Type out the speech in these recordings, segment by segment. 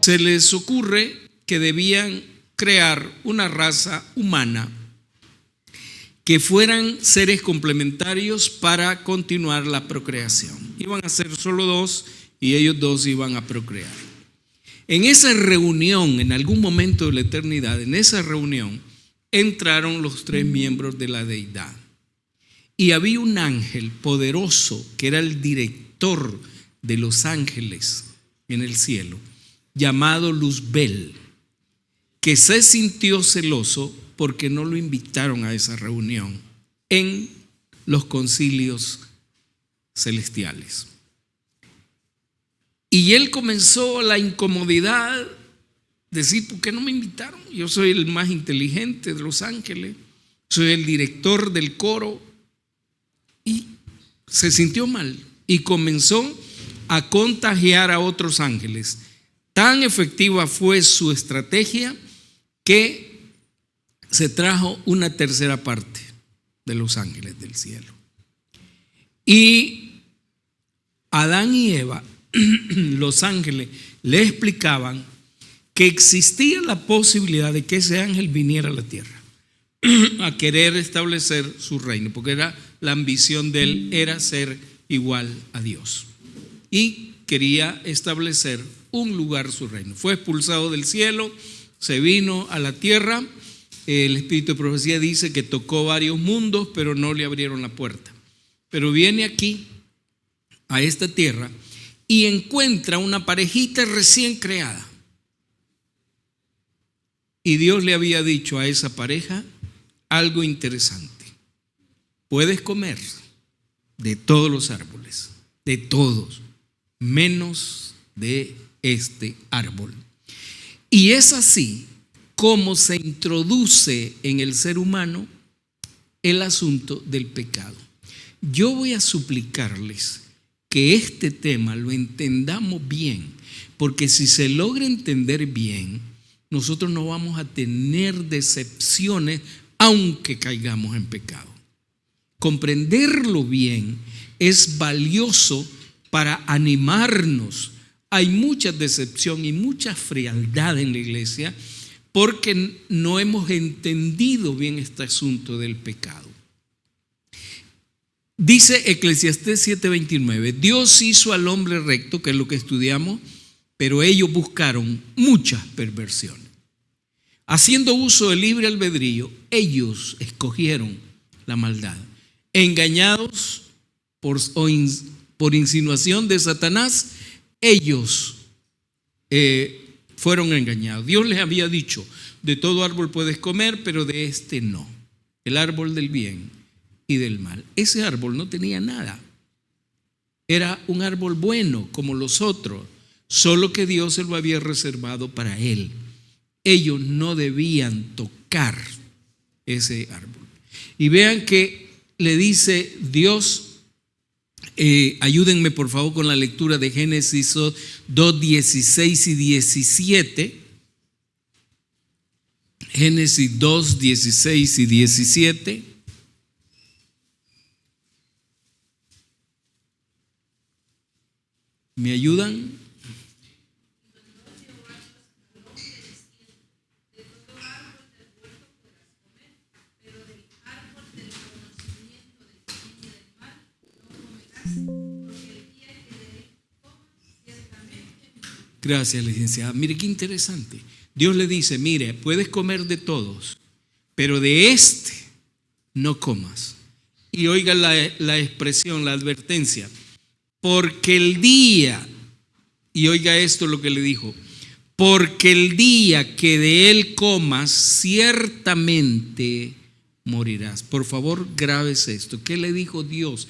se les ocurre que debían crear una raza humana que fueran seres complementarios para continuar la procreación. Iban a ser solo dos y ellos dos iban a procrear. En esa reunión, en algún momento de la eternidad, en esa reunión, entraron los tres miembros de la deidad. Y había un ángel poderoso que era el director de los ángeles en el cielo, llamado Luzbel, que se sintió celoso porque no lo invitaron a esa reunión en los concilios celestiales. Y él comenzó la incomodidad, decir, ¿por qué no me invitaron? Yo soy el más inteligente de los ángeles, soy el director del coro. Y se sintió mal y comenzó a contagiar a otros ángeles. Tan efectiva fue su estrategia que se trajo una tercera parte de los ángeles del cielo. Y Adán y Eva, los ángeles, le explicaban que existía la posibilidad de que ese ángel viniera a la tierra a querer establecer su reino, porque era la ambición de él, era ser igual a Dios y quería establecer un lugar su reino. Fue expulsado del cielo, se vino a la tierra. El espíritu de profecía dice que tocó varios mundos, pero no le abrieron la puerta. Pero viene aquí, a esta tierra, y encuentra una parejita recién creada. Y Dios le había dicho a esa pareja algo interesante: puedes comer de todos los árboles, de todos, menos de este árbol. Y es así como se introduce en el ser humano el asunto del pecado. Yo voy a suplicarles que este tema lo entendamos bien, porque si se logra entender bien, nosotros no vamos a tener decepciones aunque caigamos en pecado. Comprenderlo bien es valioso para animarnos. Hay mucha decepción y mucha frialdad en la iglesia porque no hemos entendido bien este asunto del pecado. Dice Eclesiastés 7:29, Dios hizo al hombre recto, que es lo que estudiamos, pero ellos buscaron muchas perversiones. Haciendo uso del libre albedrío, ellos escogieron la maldad. Engañados por insinuación de Satanás, ellos fueron engañados. Dios les había dicho, de todo árbol puedes comer, pero de este no, el árbol del bien y del mal. Ese árbol no tenía nada, era un árbol bueno como los otros, solo que Dios se lo había reservado para él. Ellos no debían tocar ese árbol. Y vean que le dice Dios, ayúdenme por favor con la lectura de Génesis 2:16 y 17. Génesis 2:16 y 17. ¿Me ayudan? Gracias, licenciada. Mire qué interesante. Dios le dice, mire, puedes comer de todos, pero de este no comas. Y oiga la expresión, la advertencia. Porque el día, y oiga esto lo que le dijo, porque el día que de él comas, ciertamente morirás. Por favor, grábese esto. ¿Qué le dijo Dios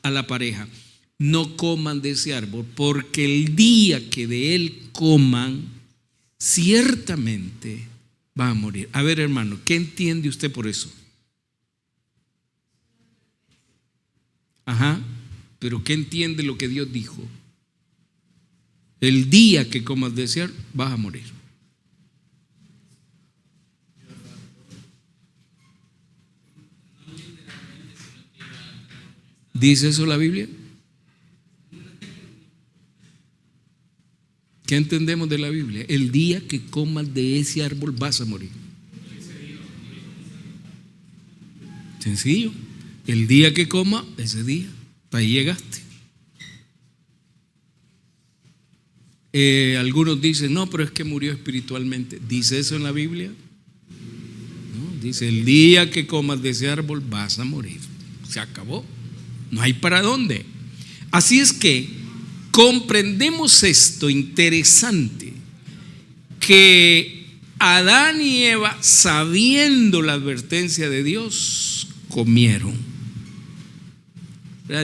a la pareja? No coman de ese árbol, porque el día que de él coman, ciertamente van a morir. A ver, hermano, ¿qué entiende usted por eso? Ajá, pero ¿qué entiende lo que Dios dijo? El día que comas de ese árbol, vas a morir. ¿Dice eso la Biblia? ¿Qué entendemos de la Biblia? El día que comas de ese árbol vas a morir. Sencillo. El día que comas, ese día. Hasta ahí llegaste. Algunos dicen, no, pero es que murió espiritualmente. ¿Dice eso en la Biblia? No, dice, el día que comas de ese árbol vas a morir. Se acabó. No hay para dónde. Así es que comprendemos esto interesante, que Adán y Eva, sabiendo la advertencia de Dios, comieron.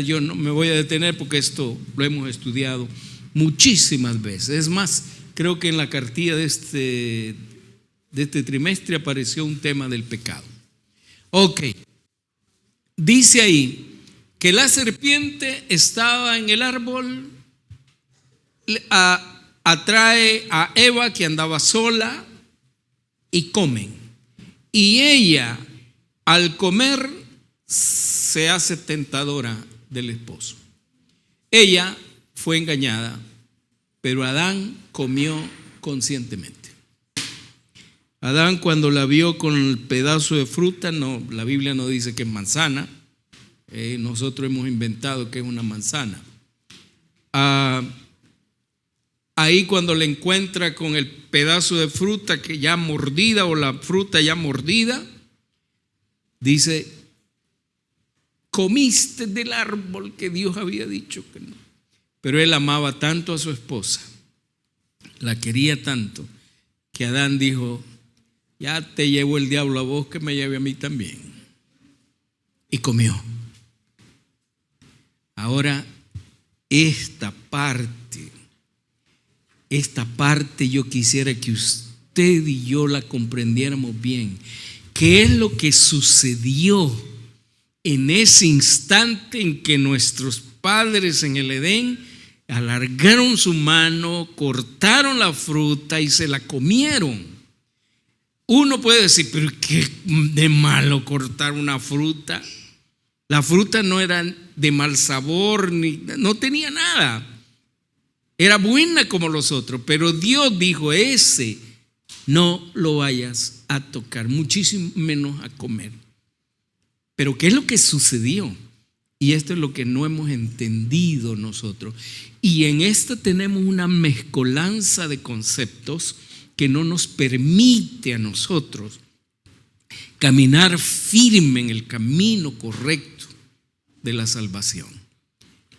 Yo no me voy a detener porque esto lo hemos estudiado muchísimas veces. Es más, creo que en la cartilla de este trimestre apareció un tema del pecado. Ok, dice ahí que la serpiente estaba en el árbol, atrae a Eva, que andaba sola, y comen. Y ella, al comer, se hace tentadora del esposo. Ella fue engañada, pero Adán comió conscientemente. Adán, cuando la vio con el pedazo de fruta, no, la Biblia no dice que es manzana, nosotros hemos inventado que es una manzana. Ahí cuando la encuentra con el pedazo de fruta que ya mordida, o la fruta ya mordida, dice: comiste del árbol que Dios había dicho que no. Pero él amaba tanto a su esposa, la quería tanto, que Adán dijo: ya te llevó el diablo a vos, que me lleve a mí también. Y comió. Ahora, esta parte yo quisiera que usted y yo la comprendiéramos bien. ¿Qué es lo que sucedió en ese instante en que nuestros padres en el Edén alargaron su mano, cortaron la fruta y se la comieron? Uno puede decir, pero qué de malo cortar una fruta. La fruta no era de mal sabor, no tenía nada. Era buena como los otros, pero Dios dijo: ese no lo vayas a tocar, muchísimo menos a comer. Pero ¿qué es lo que sucedió? Y esto es lo que no hemos entendido nosotros. Y en esto tenemos una mezcolanza de conceptos que no nos permite a nosotros caminar firme en el camino correcto de la salvación.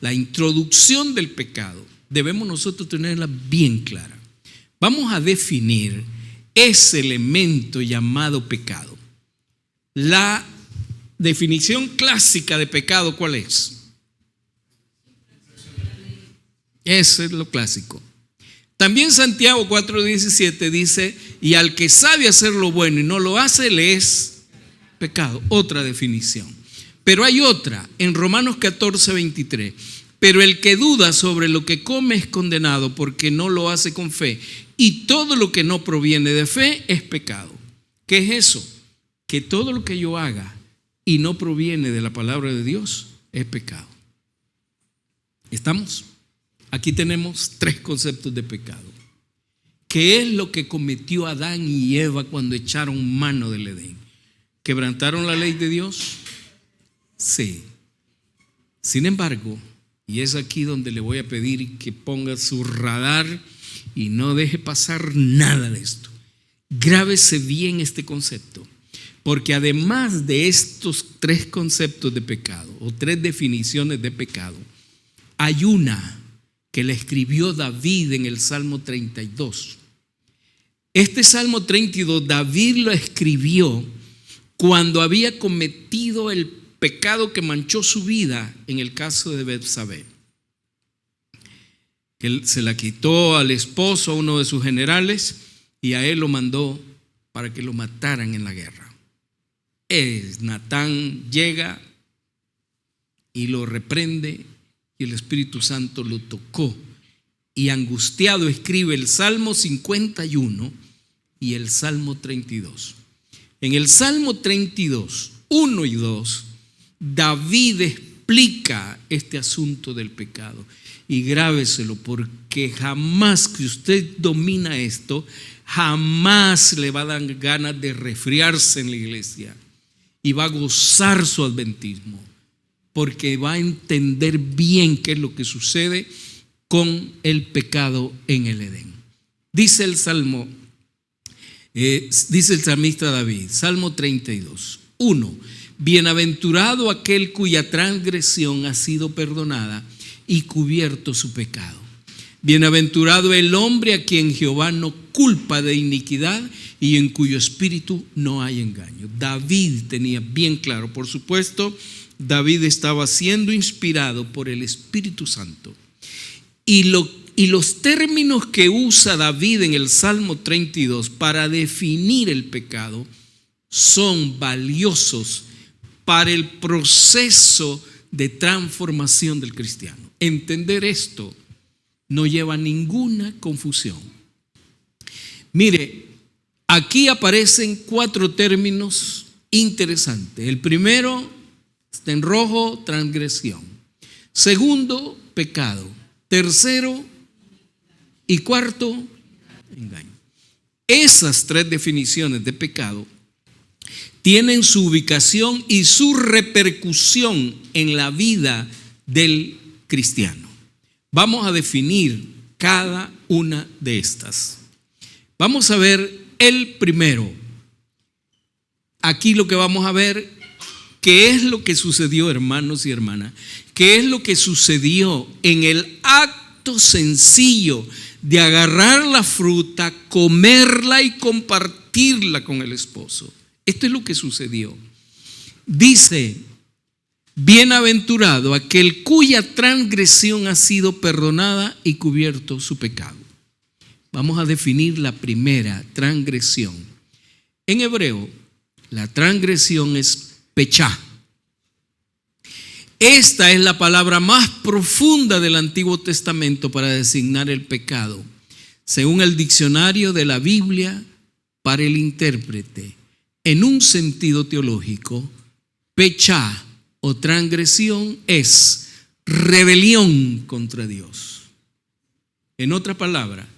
La introducción del pecado debemos nosotros tenerla bien clara. Vamos a definir ese elemento llamado pecado. La definición clásica de pecado, ¿cuál es? Eso es lo clásico. También Santiago 4:17 dice: y al que sabe hacer lo bueno y no lo hace, le es pecado. Otra definición. Pero hay otra en Romanos 14:23. Pero el que duda sobre lo que come es condenado, porque no lo hace con fe. Y todo lo que no proviene de fe es pecado. ¿Qué es eso? Que todo lo que yo haga y no proviene de la palabra de Dios es pecado. ¿Estamos? Aquí tenemos tres conceptos de pecado. ¿Qué es lo que cometió Adán y Eva cuando echaron mano del Edén? ¿Quebrantaron la ley de Dios? Sí. Sin embargo, y es aquí donde le voy a pedir que ponga su radar y no deje pasar nada de esto. Grábese bien este concepto, porque además de estos tres conceptos de pecado o tres definiciones de pecado, hay una que le escribió David en el Salmo 32. Este Salmo 32 David lo escribió cuando había cometido el pecado que manchó su vida en el caso de Betsabé. Él se la quitó al esposo, a uno de sus generales, y a él lo mandó para que lo mataran en la guerra. Natán llega y lo reprende, y el Espíritu Santo lo tocó, y angustiado escribe el Salmo 51 y el Salmo 32. En el Salmo 32, 1 y 2, David explica este asunto del pecado. Y grábeselo, porque jamás que usted domina esto, jamás le va a dar ganas de resfriarse en la iglesia y va a gozar su adventismo, porque va a entender bien qué es lo que sucede con el pecado en el Edén. Dice el salmista David, Salmo 32, 1: bienaventurado aquel cuya transgresión ha sido perdonada y cubierto su pecado. Bienaventurado el hombre a quien Jehová no culpa de iniquidad y en cuyo espíritu no hay engaño. David tenía bien claro, por supuesto, David estaba siendo inspirado por el Espíritu Santo. Y los términos que usa David en el Salmo 32 para definir el pecado son valiosos para el proceso de transformación del cristiano. Entender esto no lleva ninguna confusión. Mire, aquí aparecen 4 términos interesantes. El primero está en rojo: transgresión. Segundo, pecado. Tercero y cuarto, engaño. Esas 3 definiciones de pecado tienen su ubicación y su repercusión en la vida del cristiano. Vamos a definir cada una de estas. Vamos a ver el primero. Aquí lo que vamos a ver, ¿qué es lo que sucedió, hermanos y hermanas? ¿Qué es lo que sucedió en el acto sencillo de agarrar la fruta, comerla y compartirla con el esposo? Esto es lo que sucedió. Dice: bienaventurado aquel cuya transgresión ha sido perdonada y cubierto su pecado. Vamos a definir la primera, transgresión. En hebreo, la transgresión es pechá. Esta es la palabra más profunda del Antiguo Testamento para designar el pecado. Según el diccionario de la Biblia, para el intérprete, en un sentido teológico, pechá o transgresión es rebelión contra Dios. En otra palabra,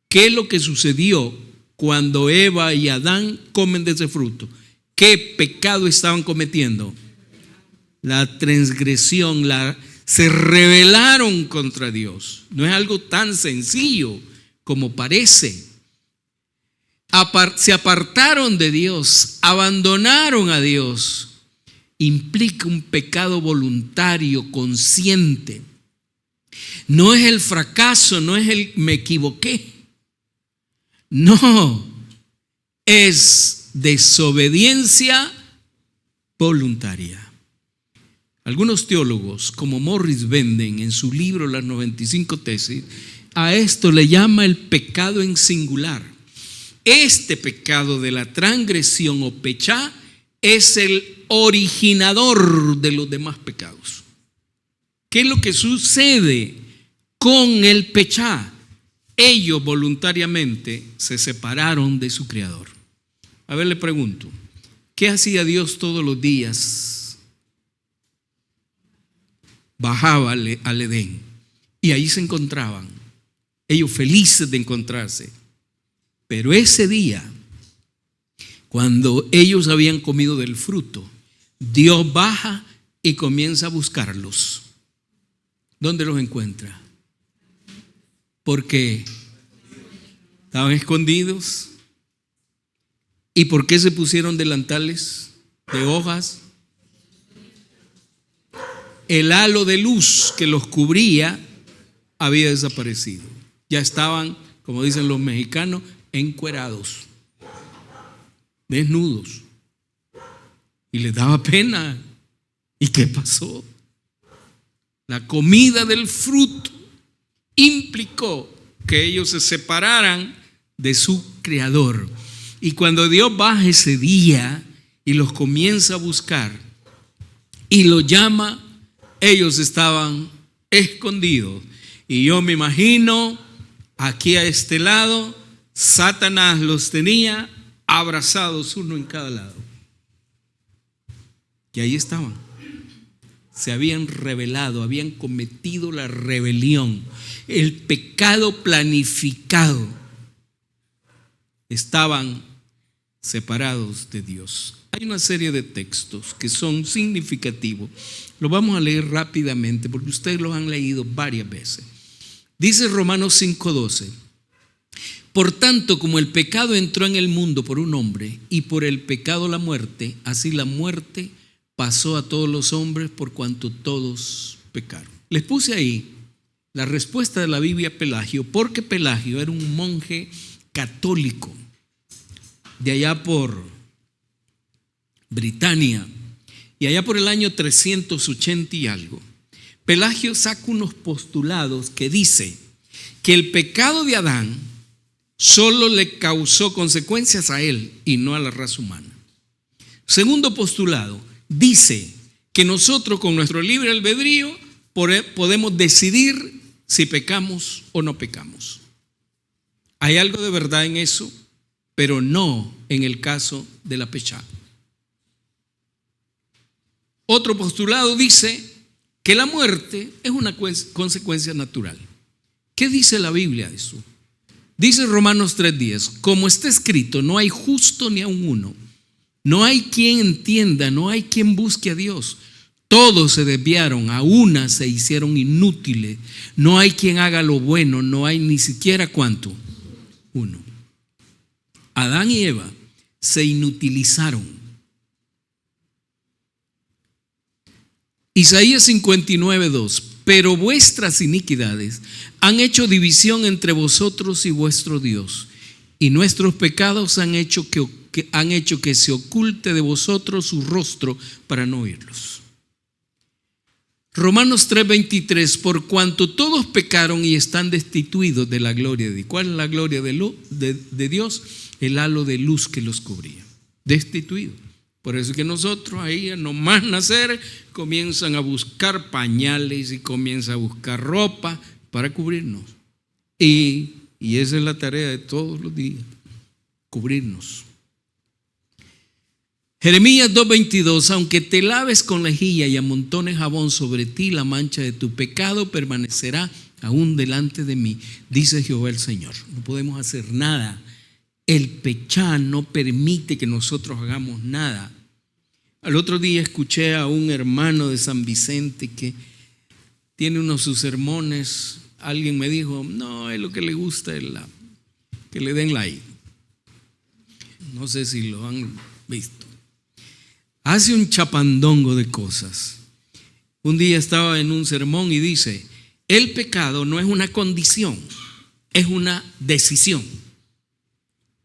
¿qué es lo que sucedió cuando Eva y Adán comen de ese fruto? ¿Qué pecado estaban cometiendo? La transgresión, se rebelaron contra Dios. No es algo tan sencillo como parece. Se apartaron de Dios, abandonaron a Dios. Implica un pecado voluntario, consciente. No es el fracaso, no es el me equivoqué. No, es desobediencia voluntaria. Algunos teólogos, como Morris Benden en su libro Las 95 Tesis, a esto le llama el pecado en singular. Este pecado de la transgresión o pechá es el originador de los demás pecados. ¿Qué es lo que sucede con el pechá? Ellos voluntariamente se separaron de su Creador. A ver, le pregunto, ¿qué hacía Dios todos los días? Bajaba al Edén y ahí se encontraban, ellos felices de encontrarse. Pero ese día, cuando ellos habían comido del fruto, Dios baja y comienza a buscarlos. ¿Dónde los encuentra? Porque estaban escondidos. ¿Y por qué se pusieron delantales de hojas? El halo de luz que los cubría había desaparecido. Ya estaban, como dicen los mexicanos, encuerados, desnudos. Y les daba pena. ¿Y qué pasó? La comida del fruto implicó que ellos se separaran de su Creador. Y cuando Dios baja ese día y los comienza a buscar y los llama, ellos estaban escondidos. Y yo me imagino aquí a este lado, Satanás los tenía abrazados uno en cada lado. Y ahí estaban, se habían rebelado, habían cometido la rebelión, el pecado planificado. Estaban separados de Dios. Hay una serie de textos que son significativos. Lo vamos a leer rápidamente porque ustedes los han leído varias veces. Dice Romanos 5:12: por tanto, como el pecado entró en el mundo por un hombre, y por el pecado la muerte, así la muerte pasó a todos los hombres por cuanto todos pecaron. Les puse ahí la respuesta de la Biblia a Pelagio, porque Pelagio era un monje católico de allá por Britania, y allá por el año 380 y algo. Pelagio saca unos postulados que dice que el pecado de Adán solo le causó consecuencias a él y no a la raza humana. Segundo postulado, dice que nosotros con nuestro libre albedrío podemos decidir si pecamos o no pecamos. Hay algo de verdad en eso, pero no en el caso de la pechá. Otro postulado dice que la muerte es una consecuencia natural. ¿Qué dice la Biblia de eso? Dice Romanos 3:10: como está escrito, no hay justo ni aun uno, no hay quien entienda, no hay quien busque a Dios. Todos se desviaron, a una se hicieron inútiles, no hay quien haga lo bueno, no hay ni siquiera ¿cuánto? Uno. Adán y Eva se inutilizaron. Isaías 59:2: pero vuestras iniquidades han hecho división entre vosotros y vuestro Dios, y nuestros pecados han hecho que se oculte de vosotros su rostro para no oírlos. Romanos 3:23: por cuanto todos pecaron y están destituidos de la gloria de Dios. ¿Cuál es la gloria de Dios? El halo de luz que los cubría. Destituidos. Por eso es que nosotros ahí nomás nacer comienzan a buscar pañales y comienzan a buscar ropa para cubrirnos. Y esa es la tarea de todos los días, cubrirnos. Jeremías 2:22: aunque te laves con lejía y amontones jabón sobre ti, la mancha de tu pecado permanecerá aún delante de mí, dice Jehová el Señor. No podemos hacer nada. El pechá no permite que nosotros hagamos nada. Al otro día escuché a un hermano de San Vicente que tiene uno de sus sermones. Alguien me dijo: no, es lo que le gusta es que le den like. No sé si lo han visto. Hace un chapandongo de cosas. Un día estaba en un sermón y dice: el pecado no es una condición, es una decisión.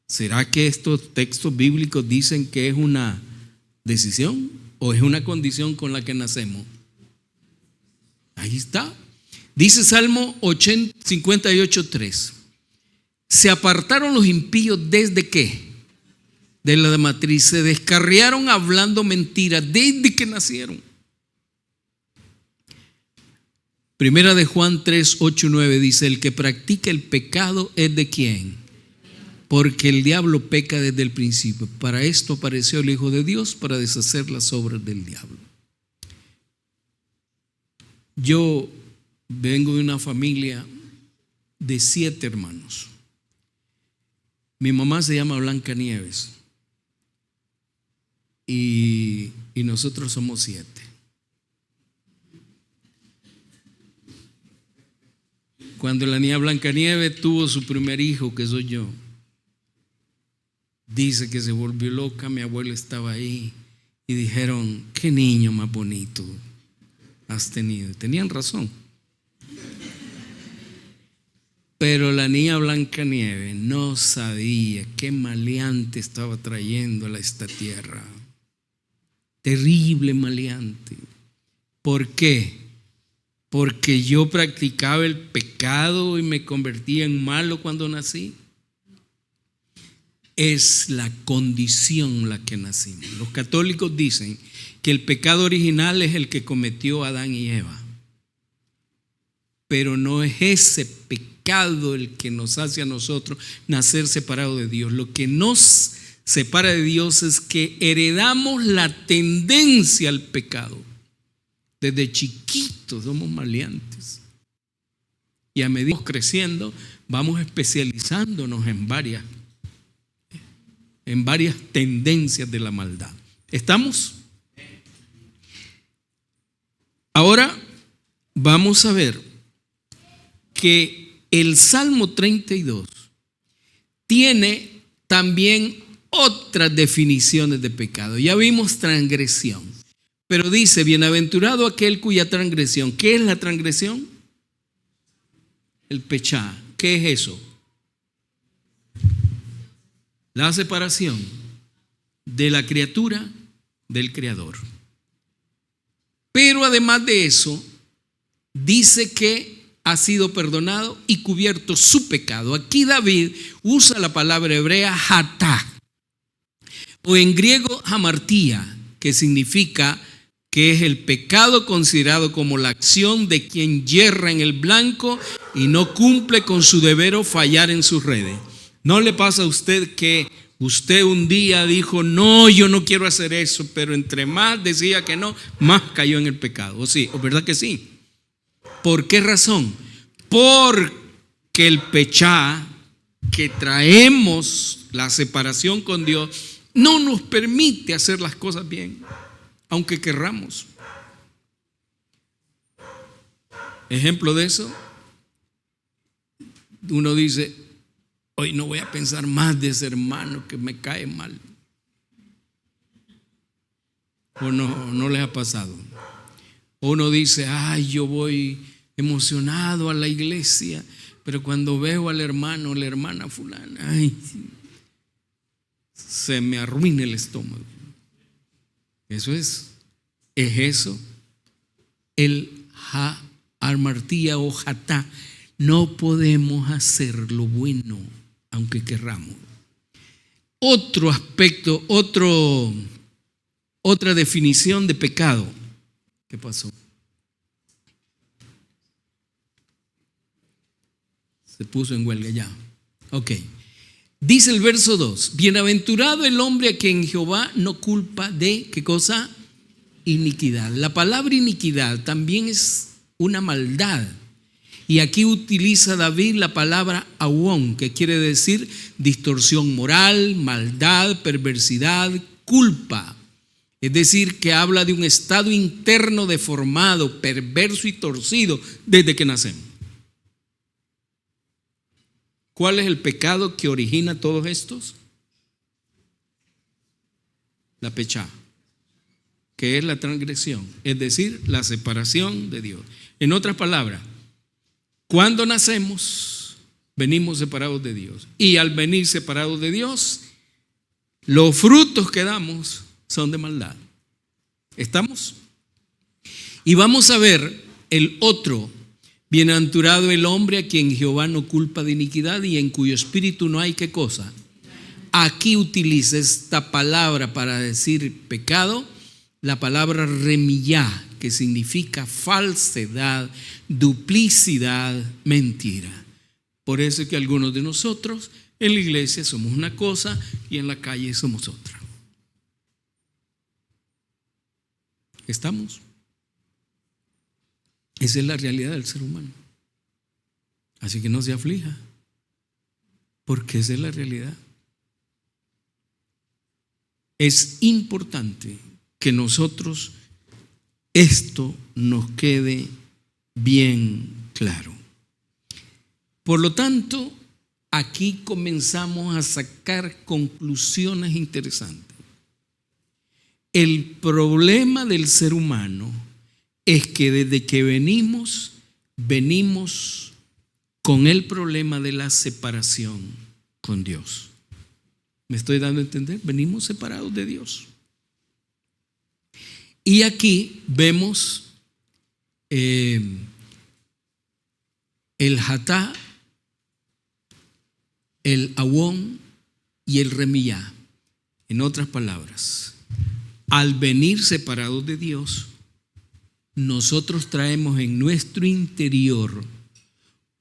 ¿Será que estos textos bíblicos dicen que es una decisión o es una condición con la que nacemos? Ahí está. Dice Salmo 58:3: se apartaron los impíos desde ¿qué? De la matriz, se descarriaron hablando mentiras desde que nacieron. Primera de Juan 3:8-9 dice: el que practica el pecado es de ¿quién? Porque el diablo peca desde el principio. Para esto apareció el Hijo de Dios, para deshacer las obras del diablo. Yo vengo de una familia de 7 hermanos. Mi mamá se llama Blanca Nieves y nosotros somos 7. Cuando la niña Blanca Nieves tuvo su primer hijo, que soy yo, dice que se volvió loca. Mi abuela estaba ahí y dijeron: qué niño más bonito has tenido. Tenían razón. Pero la niña Blanca Nieves no sabía qué maleante estaba trayendo a esta tierra. Terrible maleante. ¿Por qué? Porque yo practicaba el pecado y me convertía en malo cuando nací. Es la condición la que nacimos. Los católicos dicen que el pecado original es el que cometió Adán y Eva, pero no es ese pecado el que nos hace a nosotros nacer separados de Dios. Lo que nos separa de Dios es que heredamos la tendencia al pecado. Desde chiquitos somos maleantes. Y a medida que vamos creciendo, vamos especializándonos en varias tendencias de la maldad. ¿Estamos? Ahora vamos a ver que el Salmo 32 tiene también otras definiciones de pecado. Ya vimos transgresión, pero dice, bienaventurado aquel cuya transgresión. ¿Qué es la transgresión? El pechá. ¿Qué es eso? La separación de la criatura del Creador. Pero además de eso, dice que ha sido perdonado y cubierto su pecado. Aquí David usa la palabra hebrea hatá, o en griego hamartía, que significa que es el pecado considerado como la acción de quien yerra en el blanco y no cumple con su deber o fallar en sus redes. ¿No le pasa a usted que usted un día dijo, no, yo no quiero hacer eso, pero entre más decía que no, más cayó en el pecado? ¿O sí? ¿O verdad que sí? ¿Por qué razón? Porque el pechá que traemos, la separación con Dios, no nos permite hacer las cosas bien, aunque querramos. Ejemplo de eso, uno dice, hoy no voy a pensar más de ese hermano que me cae mal. ¿O no les ha pasado? O uno dice, ay, yo voy emocionado a la iglesia, pero cuando veo al hermano o la hermana fulana, ay, se me arruina el estómago. Eso es eso, el hamartía o hatá. No podemos hacer lo bueno, aunque querramos. Otro aspecto, otra definición de pecado. ¿Qué pasó? Se puso en huelga ya. Ok. Dice el verso 2, bienaventurado el hombre a quien Jehová no culpa de, ¿qué cosa? Iniquidad. La palabra iniquidad también es una maldad. Y aquí utiliza David la palabra awón, que quiere decir distorsión moral, maldad, perversidad, culpa. Es decir, que habla de un estado interno deformado, perverso y torcido desde que nacemos. ¿Cuál es el pecado que origina todos estos? La pechá, que es la transgresión, es decir, la separación de Dios. En otras palabras, cuando nacemos, venimos separados de Dios. Y al venir separados de Dios, los frutos que damos son de maldad. ¿Estamos? Y vamos a ver el otro. Bienaventurado el hombre a quien Jehová no culpa de iniquidad y en cuyo espíritu no hay ¿qué cosa? Aquí utiliza esta palabra para decir pecado, la palabra remillá, que significa falsedad, duplicidad, mentira. Por eso es que algunos de nosotros en la iglesia somos una cosa y en la calle somos otra. ¿Estamos? Esa es la realidad del ser humano. Así que no se aflija, porque esa es la realidad. Es importante que nosotros esto nos quede bien claro. Por lo tanto, aquí comenzamos a sacar conclusiones interesantes. El problema del ser humano es que desde que venimos con el problema de la separación con Dios. ¿Me estoy dando a entender? Venimos separados de Dios. Y aquí vemos el hatá, el awón y el remillá. En otras palabras, al venir separados de Dios, nosotros traemos en nuestro interior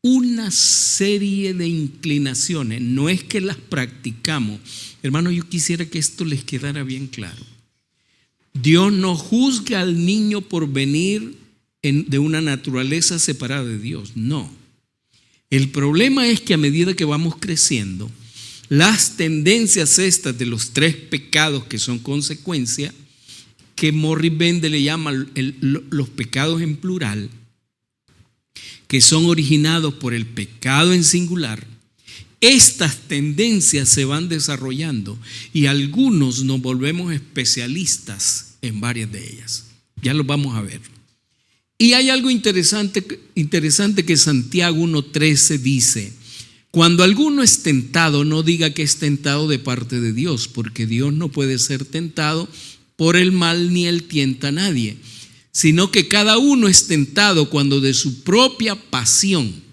una serie de inclinaciones. No es que las practicamos. Hermano, yo quisiera que esto les quedara bien claro. Dios no juzga al niño por venir de una naturaleza separada de Dios, no. El problema es que a medida que vamos creciendo, las tendencias estas de los 3 pecados que son consecuencia, que Morris Bende le llama los pecados en plural, que son originados por el pecado en singular, estas tendencias se van desarrollando y algunos nos volvemos especialistas en varias de ellas. Ya lo vamos a ver. Y hay algo interesante que Santiago 1:13 dice: cuando alguno es tentado, no diga que es tentado de parte de Dios, porque Dios no puede ser tentado por el mal ni él tienta a nadie, sino que cada uno es tentado cuando de su propia pasión.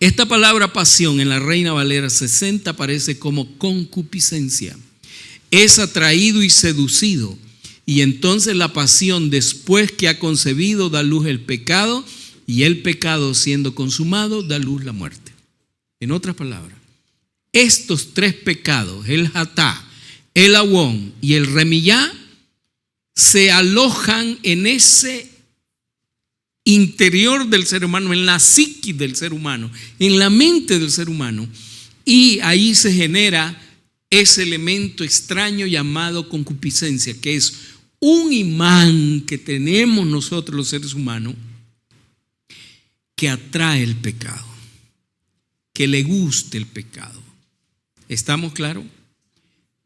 Esta palabra pasión en la Reina Valera 60 aparece como concupiscencia. Es atraído y seducido. Y entonces la pasión, después que ha concebido, da luz el pecado, y el pecado, siendo consumado, da luz la muerte. En otras palabras, estos 3 pecados, el hatá, el awón y el remillá, se alojan en ese interior del ser humano, en la psiquis del ser humano, en la mente del ser humano, y ahí se genera ese elemento extraño llamado concupiscencia, que es un imán que tenemos nosotros los seres humanos que atrae el pecado, que le guste el pecado. ¿Estamos claros?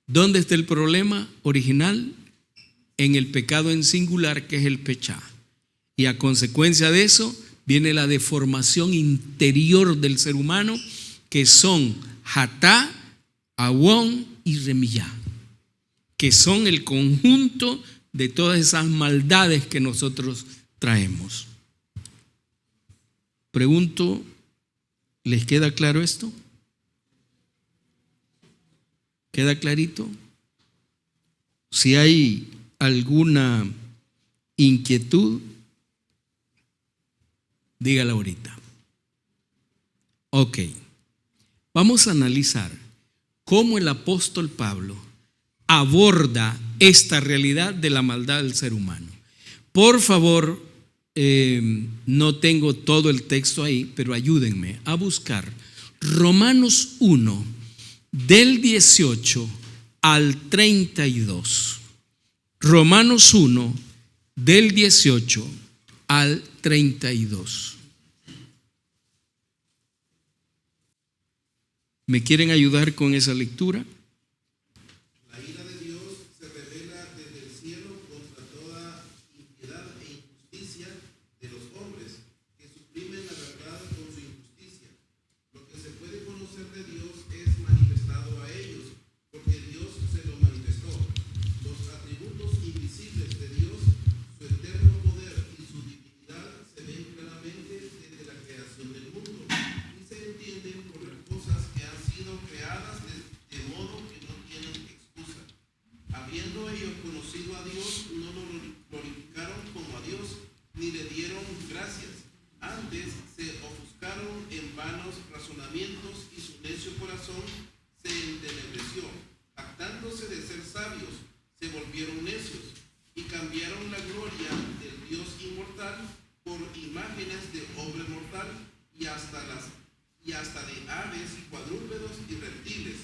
¿Dónde está el problema original? En el pecado en singular, que es el pechá. Y a consecuencia de eso viene la deformación interior del ser humano, que son hatá, awón y remillá, que son el conjunto de todas esas maldades que nosotros traemos. Pregunto, ¿les queda claro esto? ¿Queda clarito? Si hay alguna inquietud, dígala ahorita. Ok, vamos a analizar cómo el apóstol Pablo aborda esta realidad de la maldad del ser humano. Por favor, no tengo todo el texto ahí, pero ayúdenme a buscar Romanos 1, del 18 al 32. Romanos 1, del 18 al 32. ¿Me quieren ayudar con esa lectura? La ira de Dios se revela desde el cielo contra toda impiedad e injusticia de los hombres que suprimen la verdad con su injusticia. Lo que se puede conocer de Dios es manifestado a ellos, porque Dios se lo manifestó. Los atributos invisibles de Dios, su eterno poder y su divinidad se ven claramente desde la creación del mundo y se entienden por las cosas que han sido creadas de modo que no tienen excusa. Habiendo ellos conocido a Dios, no lo glorificaron como a Dios, ni le dieron gracias. Antes se ofuscaron en vanos razonamientos y su necio corazón se entenebreció. Jactándose de ser sabios, se volvieron necios y cambiaron la gloria del Dios inmortal por imágenes de hombre mortal y hasta de aves, cuadrúpedos y reptiles.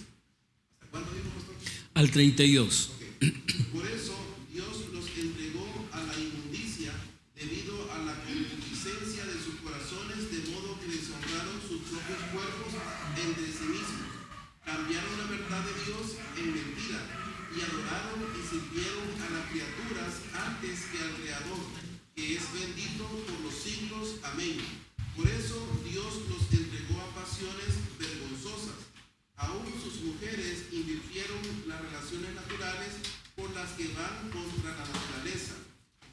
¿Hasta cuándo dijo, pastor? Al 32. Okay. Por eso Dios los entregó a la inmundicia debido a la concupiscencia de sus corazones, de modo que deshonraron sus propios cuerpos entre sí mismos. Cambiaron la verdad de Dios en mentira y adoraron y sirvieron a las criaturas antes que al Creador, que es bendito por los siglos. Amén. Por eso Dios los entregó a pasiones vergonzosas. Aún sus mujeres invirtieron las relaciones naturales por las que van contra la naturaleza.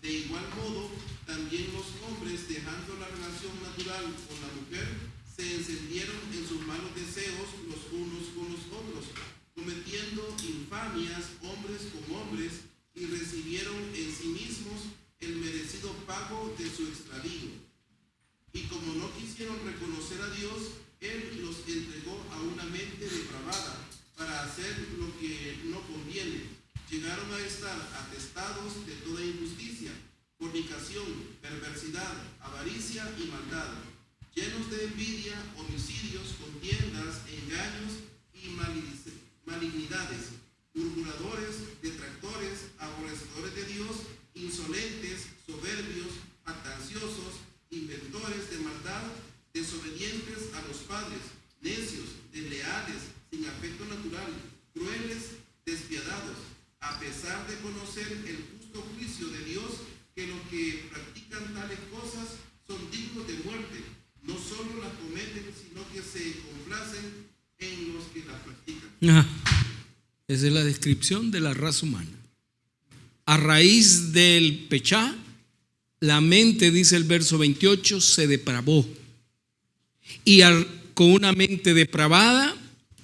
De igual modo, también los hombres, dejando la relación natural con la mujer, se encendieron en sus malos deseos los unos con los otros, cometiendo infamias hombres con hombres, y recibieron en sí mismos el merecido pago de su extravío. Y como no quisieron reconocer a Dios, Él los entregó a una mente depravada para hacer lo que no conviene. Llegaron a estar atestados iniquidad, avaricia y maldad, llenos de envidia, homicidios, contiendas, engaños y malignidades, murmuradores, detractores, aborrecedores de Dios, insolentes, soberbios, jactanciosos, inventores de maldad, desobedientes a los padres, necios, desleales, sin afecto natural, crueles, despiadados, a pesar de conocer el justo juicio de Dios, que los que practican tales cosas son dignos de muerte. No solo las cometen, sino que se complacen en los que las practican. Esa es la descripción de la raza humana. A raíz del pechá, la mente, dice el verso 28, se depravó. Y con una mente depravada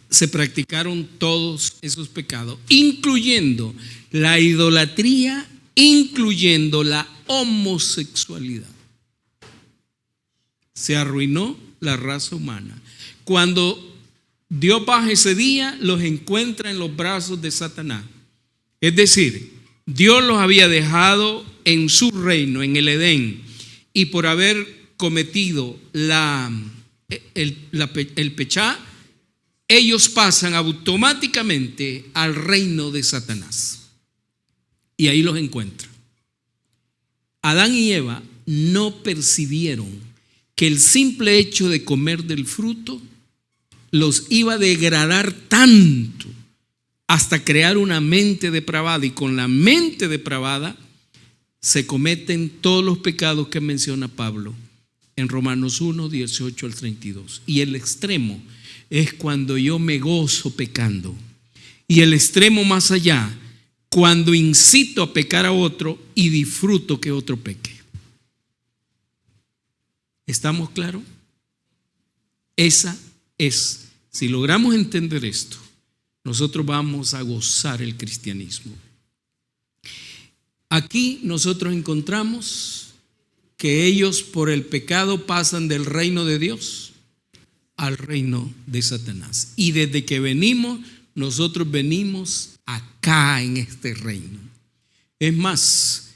se practicaron todos esos pecados, incluyendo la idolatría, incluyendo la homosexualidad. Se arruinó la raza humana. Cuando Dios baja ese día, los encuentra en los brazos de Satanás. Es decir, Dios los había dejado en su reino, en el Edén, y por haber cometido el pechá, ellos pasan automáticamente al reino de Satanás. Y ahí los encuentra. Adán y Eva no percibieron que el simple hecho de comer del fruto los iba a degradar tanto hasta crear una mente depravada, y con la mente depravada se cometen todos los pecados que menciona Pablo en Romanos 1, 18 al 32. Y el extremo es cuando yo me gozo pecando, y el extremo más allá, cuando incito a pecar a otro y disfruto que otro peque. ¿Estamos claros? Esa es, si logramos entender esto, nosotros vamos a gozar el cristianismo. Aquí nosotros encontramos que ellos por el pecado pasan del reino de Dios al reino de Satanás. Y desde que venimos, nosotros venimos acá en este reino. Es más,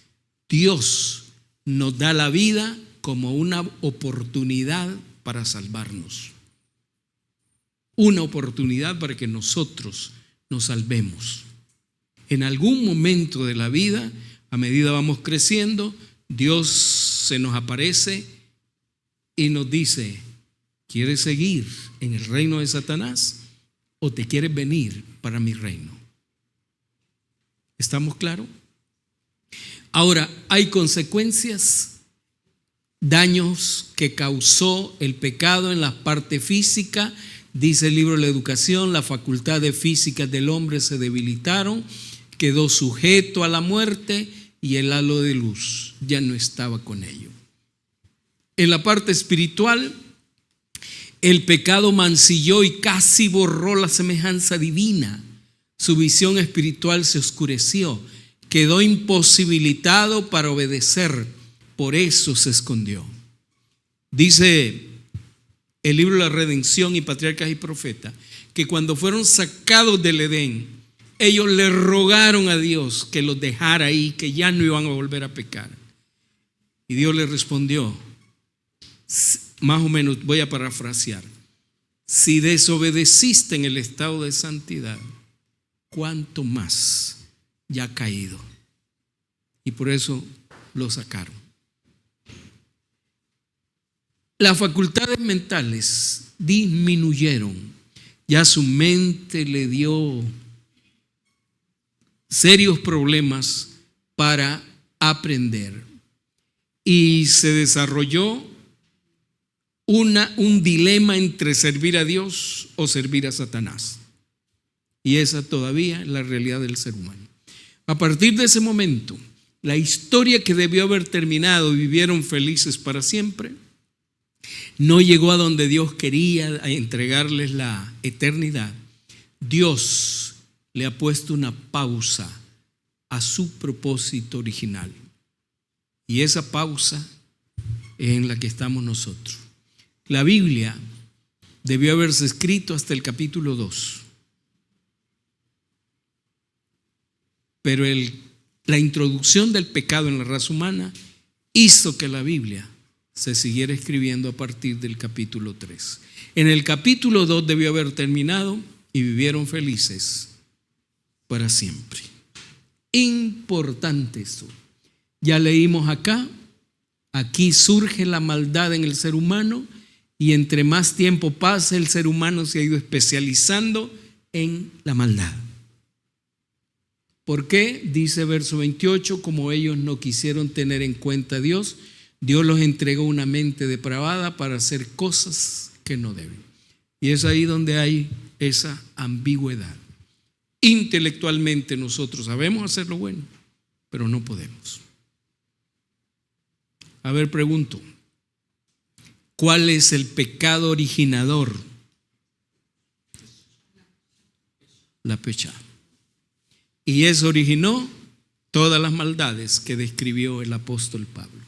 Dios nos da la vida como una oportunidad para salvarnos. Una oportunidad para que nosotros nos salvemos. En algún momento de la vida, a medida vamos creciendo, Dios se nos aparece y nos dice: ¿quieres seguir en el reino de Satanás o te quieres venir para mi reino? ¿Estamos claros? Ahora, hay consecuencias, daños que causó el pecado en la parte física. Dice el libro de la Educación: las facultades físicas del hombre se debilitaron, quedó sujeto a la muerte y el halo de luz ya no estaba con ello. En la parte espiritual, el pecado mancilló y casi borró la semejanza divina. Su visión espiritual se oscureció, quedó imposibilitado para obedecer, por eso se escondió. Dice el libro de la Redención y Patriarcas y Profetas que cuando fueron sacados del Edén, ellos le rogaron a Dios que los dejara ahí, que ya no iban a volver a pecar. Y Dios les respondió, más o menos voy a parafrasear: si desobedeciste en el estado de santidad, ¿cuánto más ya ha caído? Y por eso lo sacaron. Las facultades mentales disminuyeron. Ya su mente le dio serios problemas para aprender. Y se desarrolló un dilema entre servir a Dios o servir a Satanás. Y esa todavía es la realidad del ser humano. A partir de ese momento, la historia que debió haber terminado y vivieron felices para siempre, no llegó a donde Dios quería, a entregarles la eternidad. Dios le ha puesto una pausa a su propósito original. Y esa pausa es en la que estamos nosotros. La Biblia debió haberse escrito hasta el capítulo 2. Pero la introducción del pecado en la raza humana hizo que la Biblia se siguiera escribiendo a partir del capítulo 3. En el capítulo 2 debió haber terminado y vivieron felices para siempre. Importante esto. Ya leímos acá, aquí surge la maldad en el ser humano y entre más tiempo pasa el ser humano se ha ido especializando en la maldad. ¿Por qué? Dice verso 28, como ellos no quisieron tener en cuenta a Dios, Dios los entregó una mente depravada para hacer cosas que no deben. Y es ahí donde hay esa ambigüedad. Intelectualmente nosotros sabemos hacer lo bueno, pero no podemos. A ver, pregunto, ¿cuál es el pecado originador? La pecha. Y eso originó todas las maldades que describió el apóstol Pablo.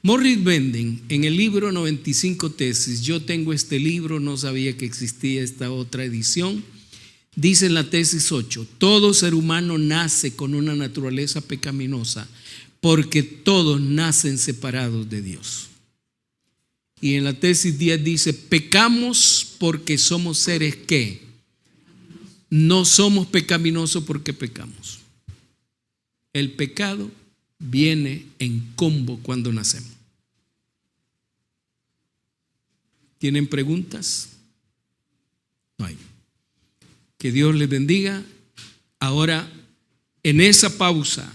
Morris Benden, en el libro 95 Tesis, yo tengo este libro, no sabía que existía esta otra edición, dice en la tesis 8, todo ser humano nace con una naturaleza pecaminosa porque todos nacen separados de Dios. Y en la tesis 10 dice, pecamos porque somos seres que no somos pecaminosos porque pecamos. El pecado viene en combo cuando nacemos. ¿Tienen preguntas? No hay. Que Dios les bendiga. Ahora, en esa pausa,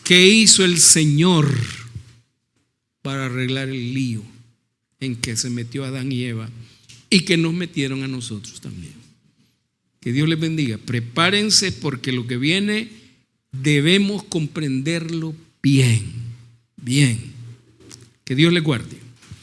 ¿qué hizo el Señor para arreglar el lío en que se metió Adán y Eva y que nos metieron a nosotros también? Que Dios les bendiga. Prepárense porque lo que viene debemos comprenderlo bien, bien. Que Dios les guarde.